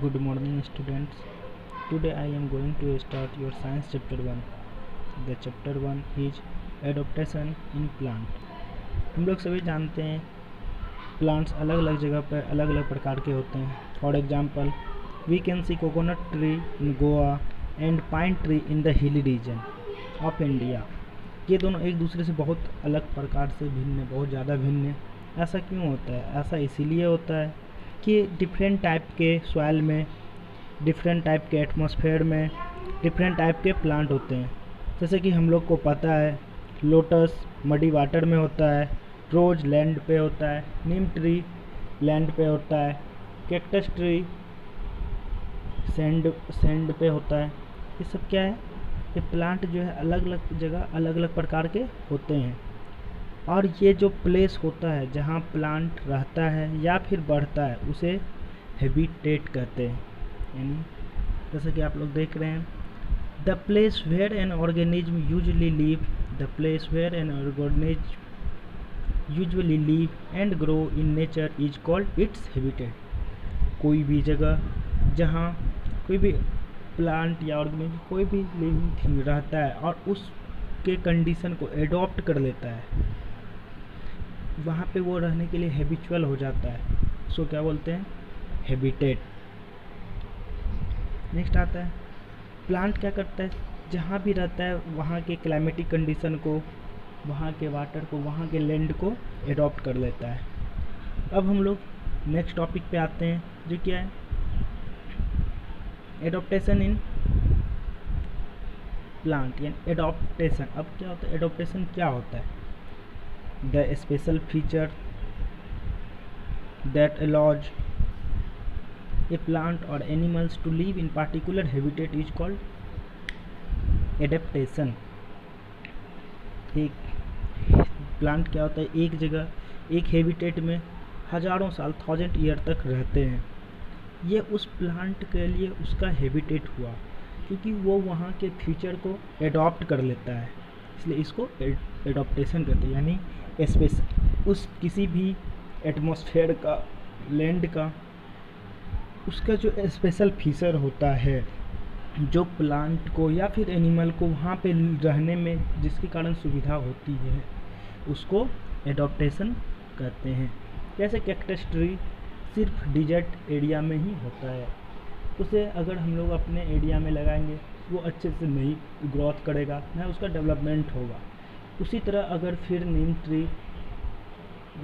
Good morning, students. Today I am going to start your science chapter 1. The chapter 1 is adaptation in plant. हम लोग सभी जानते हैं plants अलग अलग जगह पर अलग अलग प्रकार के होते हैं. For example we can see coconut tree in Goa and pine tree in the hilly region of India. ये दोनों एक दूसरे से बहुत अलग प्रकार से भिन्न है, बहुत ज़्यादा भिन्न है. ऐसा क्यों होता है? ऐसा इसीलिए होता है कि डिफरेंट टाइप के सॉइल में, डिफरेंट टाइप के एटमॉस्फेयर में डिफरेंट टाइप के प्लांट होते हैं. जैसे कि हम लोग को पता है लोटस मडी वाटर में होता है, रोज लैंड पे होता है, नीम ट्री लैंड पे होता है, कैक्टस ट्री सैंड पे होता है. ये सब क्या है? ये प्लांट जो है अलग अलग जगह अलग अलग प्रकार के होते हैं. और ये जो प्लेस होता है जहाँ प्लांट रहता है या फिर बढ़ता है उसे हैबिटेट कहते हैं. यानी जैसे कि आप लोग देख रहे हैं the place where an organism usually live, the place where an organism usually live and grow in nature is called its habitat. कोई भी जगह जहाँ कोई भी प्लांट या ऑर्गेनिज्म कोई भी लिविंग थिंग रहता है और उसके कंडीशन को एडॉप्ट कर लेता है, वहाँ पे वो रहने के लिए हैबिचुअल हो जाता है. सो क्या बोलते हैं? हैबिटेट. नेक्स्ट आता है प्लांट क्या करता है, जहाँ भी रहता है वहाँ के क्लाइमेटिक कंडीशन को, वहाँ के वाटर को, वहाँ के लैंड को एडॉप्ट कर लेता है. अब हम लोग नेक्स्ट टॉपिक पे आते हैं जो क्या है एडॉप्टेशन इन प्लांट. यानी एडॉप्टेशन. अब क्या होता है? एडॉप्टेशन क्या होता है? The special feature that allows a plant or animals to live in particular habitat is called adaptation. एक प्लांट क्या होता है? एक जगह एक हैबिटेट में हजारों साल 1000 ईयर तक रहते हैं. ये उस प्लांट के लिए उसका हैबिटेट हुआ क्योंकि वो वहाँ के फीचर को एडॉप्ट कर लेता है, इसलिए इसको एडॉप्टेशन कहते हैं. यानी उस किसी भी एटमॉस्फेयर का, लैंड का, उसका जो स्पेशल फीचर होता है जो प्लांट को या फिर एनिमल को वहाँ पे रहने में जिसके कारण सुविधा होती है उसको एडॉप्टेशन कहते हैं. जैसे कैक्टस ट्री सिर्फ डिजर्ट एरिया में ही होता है, उसे अगर हम लोग अपने एरिया में लगाएंगे वो अच्छे से नहीं ग्रोथ करेगा, ना उसका डेवलपमेंट होगा. उसी तरह अगर फिर नीम ट्री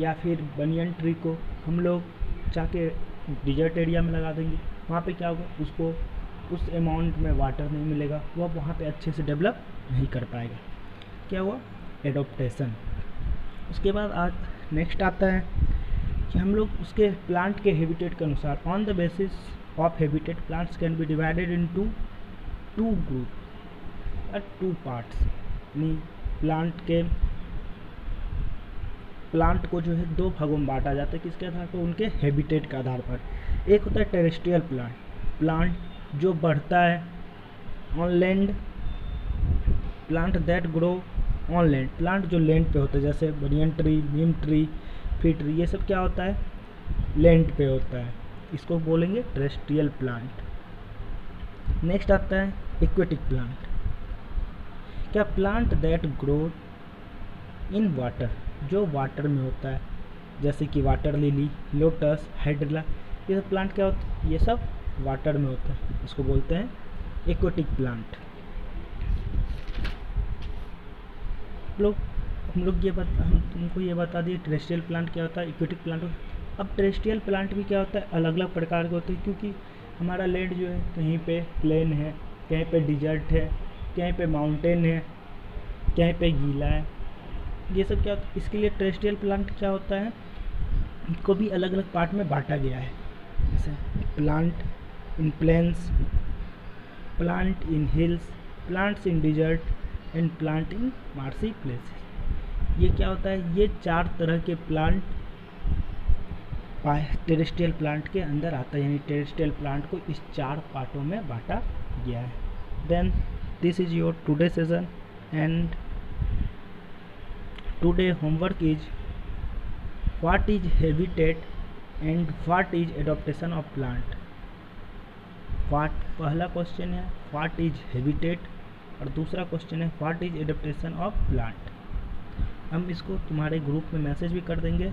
या फिर बनियन ट्री को हम लोग जाके डिजर्ट एरिया में लगा देंगे, वहाँ पे क्या होगा? उसको उस अमाउंट में वाटर नहीं मिलेगा, वो अब वहाँ पे अच्छे से डेवलप नहीं कर पाएगा. क्या हुआ? एडॉप्टेशन. उसके बाद आज नेक्स्ट आता है कि हम लोग उसके प्लांट के हैबिटेट के अनुसार on the basis of habitat plants can be divided into two group और टू पार्ट्स. यानी प्लांट को जो है दो भागों में बांटा जाता है. किसके आधार पर? उनके हैबिटेट के आधार पर. एक होता है टेरेस्ट्रियल प्लांट, प्लांट जो बढ़ता है on land, plant that grow on land, plant जो लैंड पे होता है. जैसे बनियन ट्री, नीम ट्री, फीट ट्री, ये सब क्या होता है? लैंड पे होता है. इसको बोलेंगे टेरेस्ट्रियल प्लांट. नेक्स्ट आता है एक्वेटिक प्लांट. क्या? Plant that grow in water, जो वाटर में होता है. जैसे कि वाटर लिली, लोटस, हाइड्रिला, ये सब प्लांट क्या होते हैं? ये सब वाटर में होता है. इसको बोलते हैं एक्वेटिक प्लांट. हम तुमको ये बता दिए टेरेस्ट्रियल प्लांट क्या होता है, एक्वेटिक प्लांट. अब टेरेस्ट्रियल प्लांट भी क्या होता है? अलग अलग प्रकार के होते हैं क्योंकि हमारा लैंड जो है कहीं पे प्लेन है, कहीं पे डिजर्ट है, कहीं पे माउंटेन है, कहीं पे गीला है. ये सब क्या होता है? इसके लिए टेरेस्ट्रियल प्लांट क्या होता है, इनको भी अलग अलग पार्ट में बांटा गया है. जैसे plant in plains, plant in hills, plants in desert and plant in marshy places. ये क्या होता है? ये 4 तरह के प्लांट टेरेस्ट्रियल प्लांट के अंदर आता है. यानी टेरेस्ट्रियल प्लांट को इस 4 पार्टों में बांटा गया है. Then this is your today session and today homework is what is habitat and what is adaptation of plant. What, पहला क्वेश्चन है व्हाट इज हैबिटेट और दूसरा क्वेश्चन है what is adaptation of plant. हम इसको तुम्हारे ग्रुप में message भी कर देंगे।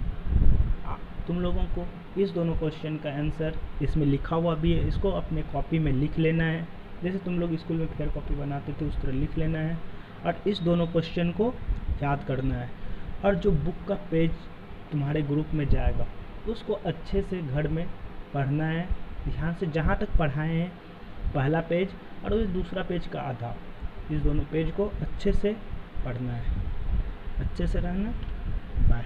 तुम लोगों को इस दोनों क्वेश्चन का आंसर इसमें लिखा हुआ भी है, इसको अपने कॉपी में लिख लेना है, जैसे तुम लोग स्कूल में फेयर कॉपी बनाते थे उस तरह लिख लेना है और इस दोनों क्वेश्चन को याद करना है। और जो बुक का पेज तुम्हारे ग्रुप में जाएगा उसको अच्छे से घर में पढ़ना है, ध्यान से, जहाँ तक पढ़ाए हैं पहला पेज और उस दूसरा पेज का आधा, इस दोनों पेज को अच्छे से पढ़ना है। अच्छे से रहना, बाय।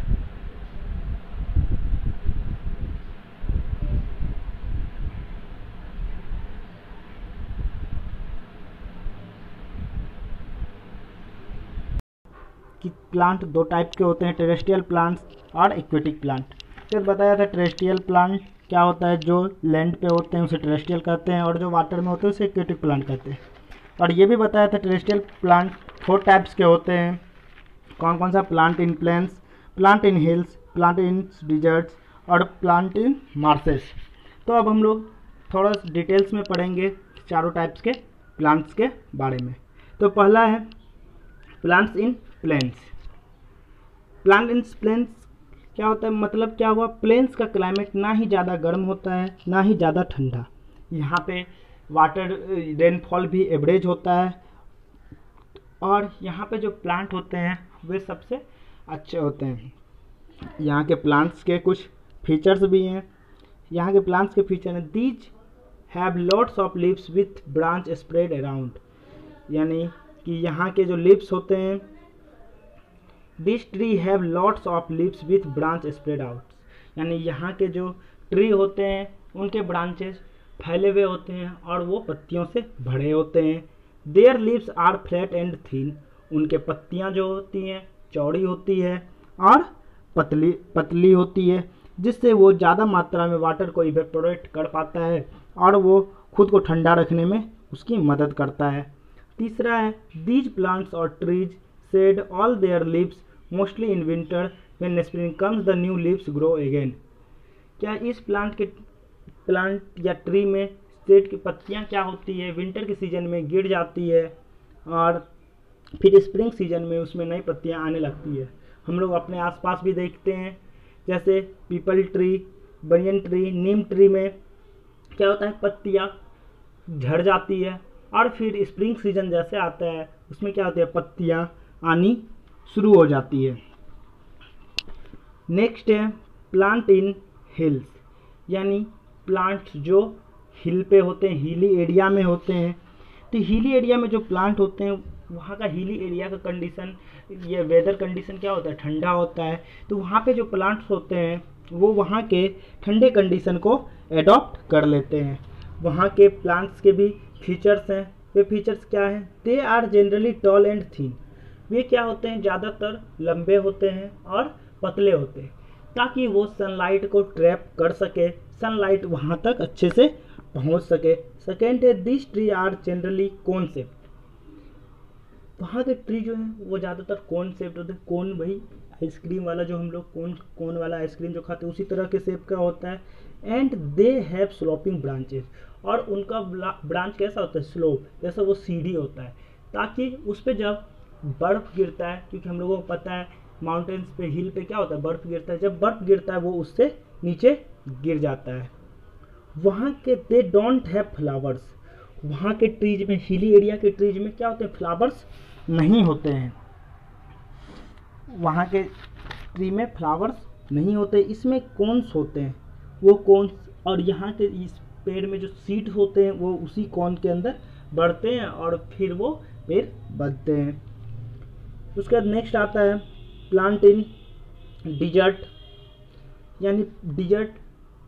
कि प्लांट दो टाइप के होते हैं, टेरेस्ट्रियल प्लांट्स और एक्वेटिक प्लांट। फिर बताया था टेरेस्ट्रियल प्लांट क्या होता है, जो लैंड पे होते हैं उसे टेरेस्ट्रियल कहते हैं और जो वाटर में होते हैं उसे एक्वेटिक प्लांट कहते हैं। और ये भी बताया था टेरेस्ट्रियल प्लांट 4 टाइप्स के होते हैं। कौन कौन सा, plant in plains, plant in hills, plant in deserts और प्लांट इन मार्सेस। तो अब हम लोग थोड़ा डिटेल्स में पढ़ेंगे चारों टाइप्स के प्लांट्स के बारे में। तो पहला है plants in plains. Plant in plains क्या होता है, मतलब क्या हुआ, प्लेन्स का क्लाइमेट ना ही ज़्यादा गर्म होता है ना ही ज़्यादा ठंडा, यहाँ पे वाटर रेनफॉल भी एवरेज होता है और यहाँ पे जो प्लांट होते हैं वे सबसे अच्छे होते हैं। यहाँ के प्लांट्स के कुछ फीचर्स भी हैं। यहाँ के प्लांट्स के फीचर हैं, these have lots of leaves with branch spread around, यानी कि यहाँ के जो लीव्स होते हैं, this tree have lots of leaves with branch spread out, यानी यहाँ के जो ट्री होते हैं उनके ब्रांचेस फैले हुए होते हैं और वो पत्तियों से भरे होते हैं। Their leaves are flat and thin, उनके पत्तियाँ जो होती हैं चौड़ी होती है और पतली पतली होती है, जिससे वो ज़्यादा मात्रा में वाटर को इवेपोरेट कर पाता है और वो खुद को ठंडा रखने में उसकी मदद करता है। तीसरा है, दीज प्लांट्स और trees shed all their leaves mostly in winter, when spring comes the new leaves grow again. क्या इस प्लांट या ट्री में शेड की पत्तियां क्या होती है, विंटर के सीजन में गिर जाती है और फिर स्प्रिंग सीजन में उसमें नई पत्तियां आने लगती है। हम लोग अपने आसपास भी देखते हैं, जैसे पीपल ट्री, बनियन ट्री, नीम ट्री में क्या होता है, पत्तियां झड़ जाती है और फिर स्प्रिंग सीजन जैसे आता है उसमें क्या होती है, पत्तियां आनी शुरू हो जाती है। नेक्स्ट है प्लांट इन हिल्स, यानी प्लांट्स जो हिल पे होते हैं, हिली एरिया में होते हैं। तो हिली एरिया में जो प्लांट होते हैं वहाँ का हिली एरिया का कंडीशन, ये वेदर कंडीशन क्या होता है, ठंडा होता है। तो वहाँ पे जो प्लांट्स होते हैं वो वहाँ के ठंडे कंडीशन को एडॉप्ट कर लेते हैं। वहाँ के प्लांट्स के भी फीचर्स हैं। वे फीचर्स क्या हैं, they are generally tall and thin, वे क्या होते हैं, ज़्यादातर लंबे होते हैं और पतले होते हैं ताकि वो सनलाइट को ट्रैप कर सके, सनलाइट वहाँ तक अच्छे से पहुँच सके। सेकेंड है, this tree are generally cone shaped, वहाँ के ट्री जो हैं वो ज़्यादातर कोन शेप्ड होते हैं। कोन वही आइसक्रीम वाला, जो हम लोग कोन वाला आइसक्रीम जो खाते हैं उसी तरह के शेप का होता है। And they have sloping branches, और उनका ब्रांच कैसा होता है, स्लोप, जैसा वो सीढ़ी होता है, ताकि उस पर जब बर्फ़ गिरता है, क्योंकि हम लोगों को पता है माउंटेन्स पे, हिल पे क्या होता है, बर्फ़ गिरता है, जब बर्फ़ गिरता है वो उससे नीचे गिर जाता है। वहाँ के दे डोंट हैव फ्लावर्स, वहाँ के ट्रीज में, हिली एरिया के ट्रीज में क्या होते हैं, फ्लावर्स नहीं होते हैं। वहाँ के ट्री में फ्लावर्स नहीं होते, इसमें कोन्स होते हैं। वो कोन्स, और यहाँ के इस पेड़ में जो सीड्स होते हैं वो उसी कोन के अंदर बढ़ते हैं और फिर वो पेड़ बढ़ते हैं। उसके बाद नेक्स्ट आता है प्लांट इन डिजर्ट, यानी डिजर्ट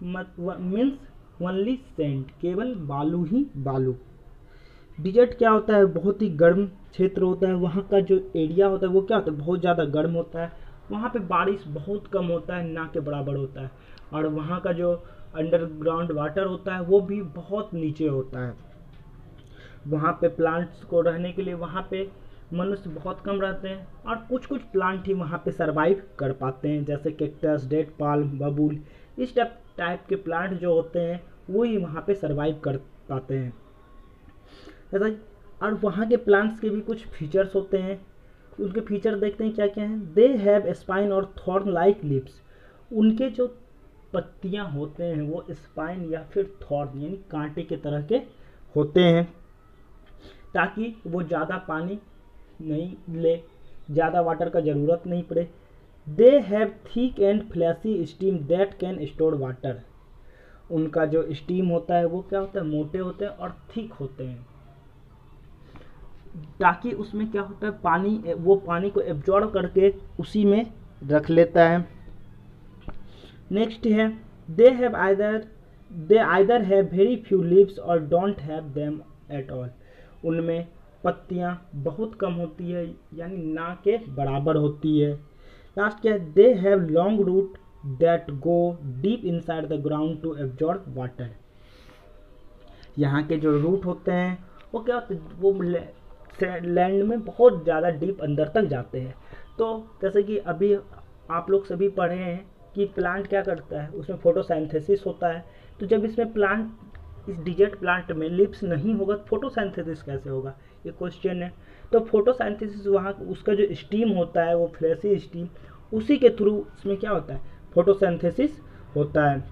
मीन्स ओनली सैंड, केवल बालू ही बालू। डिजर्ट क्या होता है, बहुत ही गर्म क्षेत्र होता है। वहाँ का जो एरिया होता है वो क्या होता है, बहुत ज़्यादा गर्म होता है। वहाँ पे बारिश बहुत कम होता है, ना के बराबर होता है, और वहाँ का जो अंडरग्राउंड वाटर होता है वो भी बहुत नीचे होता है। वहाँ पे प्लांट्स को रहने के लिए वहाँ पे मनुष्य बहुत कम रहते हैं, और कुछ कुछ प्लांट ही वहाँ पे सरवाइव कर पाते हैं, जैसे कैक्टस, डेट पाल्म, बबूल, इस टाइप के प्लांट जो होते हैं वो ही वहाँ पे सरवाइव कर पाते हैं। ऐसा, और वहाँ के प्लांट्स के भी कुछ फीचर्स होते हैं, उनके फीचर देखते हैं क्या क्या हैं। दे हैव स्पाइन और थॉर्न लाइक लिप्स, उनके जो पत्तियाँ होते हैं वो स्पाइन या फिर थॉर्न यानी कांटे के तरह के होते हैं, ताकि वो ज़्यादा पानी नहीं ले, ज़्यादा वाटर का ज़रूरत नहीं पड़े। They have thick and fleshy steam that can store water, उनका जो स्टीम होता है वो क्या होता है, मोटे होते हैं और थिक होते हैं, ताकि उसमें क्या होता है, पानी, वो पानी को एब्जॉर्ब करके उसी में रख लेता है। नेक्स्ट है they either have very few leaves or don't have them at all, उनमें पत्तियां बहुत कम होती है यानी ना के बराबर होती है। लास्ट क्या है, they have long root that go deep inside the ground to absorb water, यहाँ के जो रूट होते हैं वो क्या होते हैं, वो लैंड में बहुत ज़्यादा डीप अंदर तक जाते हैं। तो जैसे कि अभी आप लोग सभी पढ़े हैं कि प्लांट क्या करता है, उसमें फोटोसिंथेसिस होता है। तो जब इसमें प्लांट, इस डिजर्ट प्लांट में लिप्स नहीं होगा तो फोटोसिंथेसिस कैसे होगा, ये क्वेश्चन है। तो फोटोसिंथेसिस वहाँ उसका जो स्टीम होता है वो फ्लैशी स्टीम, उसी के थ्रू उसमें क्या होता है, फोटोसिंथेसिस होता है।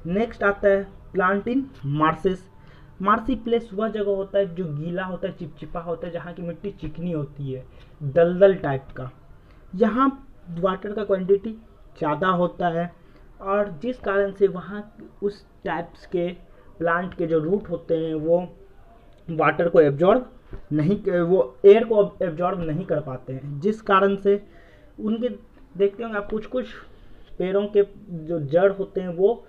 नेक्स्ट आता है plant in marshes. Marshy place वह जगह होता है जो गीला होता है, चिपचिपा होता है, जहाँ की मिट्टी चिकनी होती है, दलदल टाइप का। यहाँ वाटर का क्वांटिटी ज़्यादा होता है और जिस कारण से वहाँ उस टाइप्स के प्लांट के जो रूट होते हैं वो वाटर को एब्जॉर्ब नहीं, वो एयर को एब्जॉर्ब नहीं कर पाते हैं, जिस कारण से उनके देखते होंगे आप कुछ कुछ पेड़ों के जो जड़ होते हैं वो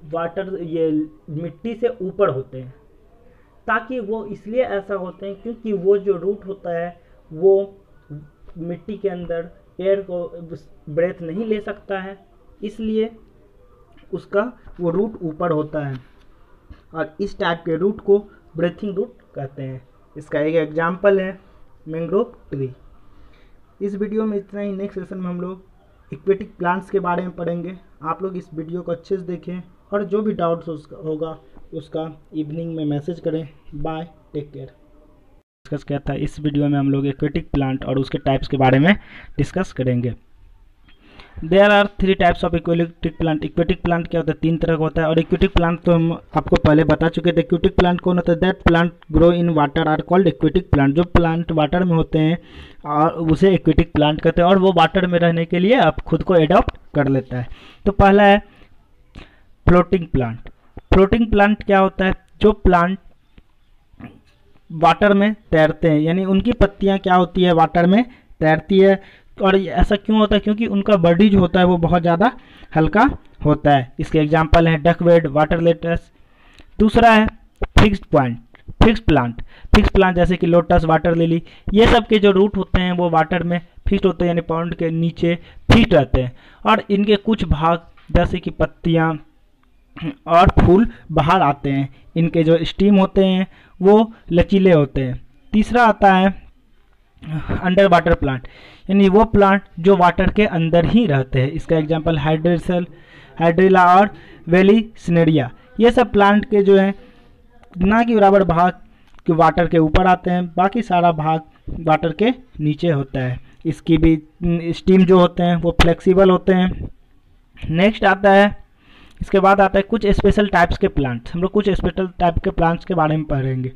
वाटर, ये मिट्टी से ऊपर होते हैं, ताकि वो इसलिए ऐसा होते हैं क्योंकि वो जो रूट होता है वो मिट्टी के अंदर एयर को ब्रेथ नहीं ले सकता है, इसलिए उसका वो रूट ऊपर होता है और इस टाइप के रूट को ब्रेथिंग रूट कहते हैं। इसका एक एग्जाम्पल है मैंग्रोव ट्री। इस वीडियो में इतना ही। नेक्स्ट सेशन में हम लोग एक्वेटिक प्लांट्स के बारे में पढ़ेंगे। आप लोग इस वीडियो को अच्छे से देखें और जो भी डाउट्स होगा उसका इवनिंग में मैसेज करें। Bye, take care. डिस्कस किया था, इस वीडियो में हम लोग एक्वेटिक प्लांट और उसके टाइप्स के बारे में डिस्कस करेंगे। There are 3 types of aquatic plant. Aquatic plant क्या होता है, 3 तरह का होता है और एक्वेटिक प्लांट तो हम आपको पहले बता चुके थे। एक्वेटिक प्लांट कौन होता है, that plant grow in water are called aquatic plant. जो प्लांट वाटर में होते हैं और उसे एक्वेटिक प्लांट कहते हैं और वो वाटर में रहने के लिए अब खुद को एडॉप्ट कर लेता है। तो पहला है फ्लोटिंग प्लांट। फ्लोटिंग प्लांट क्या होता है, जो प्लांट वाटर में तैरते हैं, यानी उनकी पत्तियां क्या होती है, वाटर में तैरती है। और ऐसा क्यों होता है, क्योंकि उनका बॉडी जो होता है वो बहुत ज़्यादा हल्का होता है। इसके एग्जांपल हैं डकवेड, वाटर लेटस। दूसरा है फिक्स्ड प्लांट। फिक्स प्लांट जैसे कि लोटस, वाटर लिली, ये सब के जो रूट होते हैं वो वाटर में फिक्स्ड होते हैं, यानी पाउंड के नीचे फिक्स्ड रहते हैं और इनके कुछ भाग जैसे कि पत्तियाँ और फूल बाहर आते हैं। इनके जो स्टीम होते हैं वो लचीले होते हैं। तीसरा आता है अंडर वाटर प्लांट, यानी वो प्लांट जो वाटर के अंदर ही रहते हैं। इसका एग्जांपल हाइड्रिला और वेलिसिनेरिया। ये सब प्लांट के जो है ना कि बराबर भाग के वाटर के ऊपर आते हैं, बाकी सारा भाग वाटर के नीचे होता है। इसकी भी स्टीम जो होते हैं वो फ्लेक्सिबल होते हैं। नेक्स्ट आता है, इसके बाद आता है कुछ स्पेशल टाइप्स के प्लांट्स। हम लोग कुछ स्पेशल टाइप के प्लांट्स के बारे में पढ़ेंगे।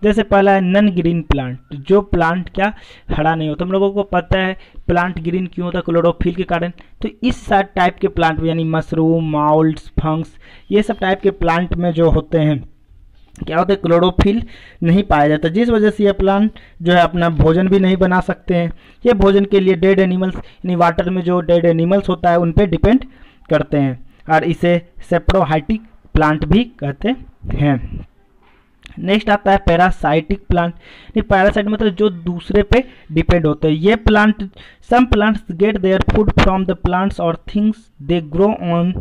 जैसे पहला है नन ग्रीन प्लांट, जो प्लांट क्या हरा नहीं होता। हम लोगों को पता है प्लांट ग्रीन क्यों होता है, क्लोरोफिल के कारण। तो इस टाइप के प्लांट यानी मशरूम, माउल्ट्स, फंग्स, ये सब टाइप के प्लांट में जो होते हैं क्या होता है, क्लोरोफिल नहीं पाया जाता, जिस वजह से ये प्लांट जो है अपना भोजन भी नहीं बना सकते हैं। ये भोजन के लिए डेड एनिमल्स, यानी वाटर में जो डेड एनिमल्स होता है उन पे डिपेंड करते हैं और इसे सेप्रोहाइटिक प्लांट भी कहते हैं। नेक्स्ट आता है पैरासाइटिक प्लांट। ये पैरासाइट मतलब जो दूसरे पे डिपेंड होते हैं। ये plant, some plants get their food from the plants और थिंग्स दे ग्रो ऑन,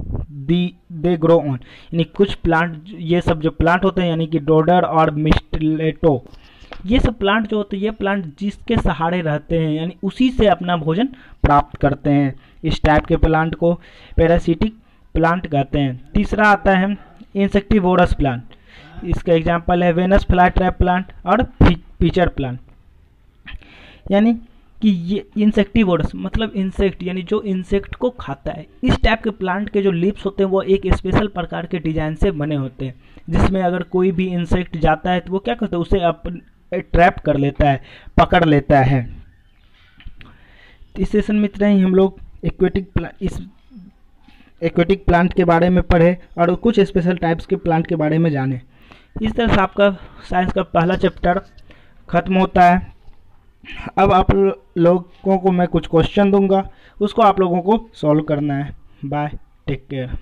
यानी कुछ प्लांट, ये सब जो प्लांट होते हैं यानी कि डोडर और मिस्टलेटो, ये सब प्लांट जो होते हैं, ये प्लांट जिसके सहारे रहते हैं यानी उसी से अपना भोजन प्राप्त करते हैं। इस टाइप के प्लांट को पैरासिटिक प्लांट कहते हैं। तीसरा आता है इंसेक्टिवोरस प्लांट। इसका एग्जांपल है वेनस फ्लाई ट्रैप प्लांट और पिचर प्लांट। यानी कि ये इंसेक्टिवोरस मतलब इंसेक्ट यानी जो इंसेक्ट को खाता है। इस टाइप के प्लांट के जो लीव्स होते हैं वो एक स्पेशल प्रकार के डिजाइन से बने होते हैं, जिसमें अगर कोई भी इंसेक्ट जाता है तो वो क्या करता है, उसे ट्रैप कर लेता है, पकड़ लेता है। इस सेशन में इतना ही हम लोग एक्वेटिक प्लांट के बारे में पढ़े और कुछ स्पेशल टाइप्स के प्लांट के बारे में जाने। इस तरह से आपका साइंस का पहला चैप्टर खत्म होता है। अब आप लोगों को मैं कुछ क्वेश्चन दूंगा, उसको आप लोगों को सॉल्व करना है। Bye, take care.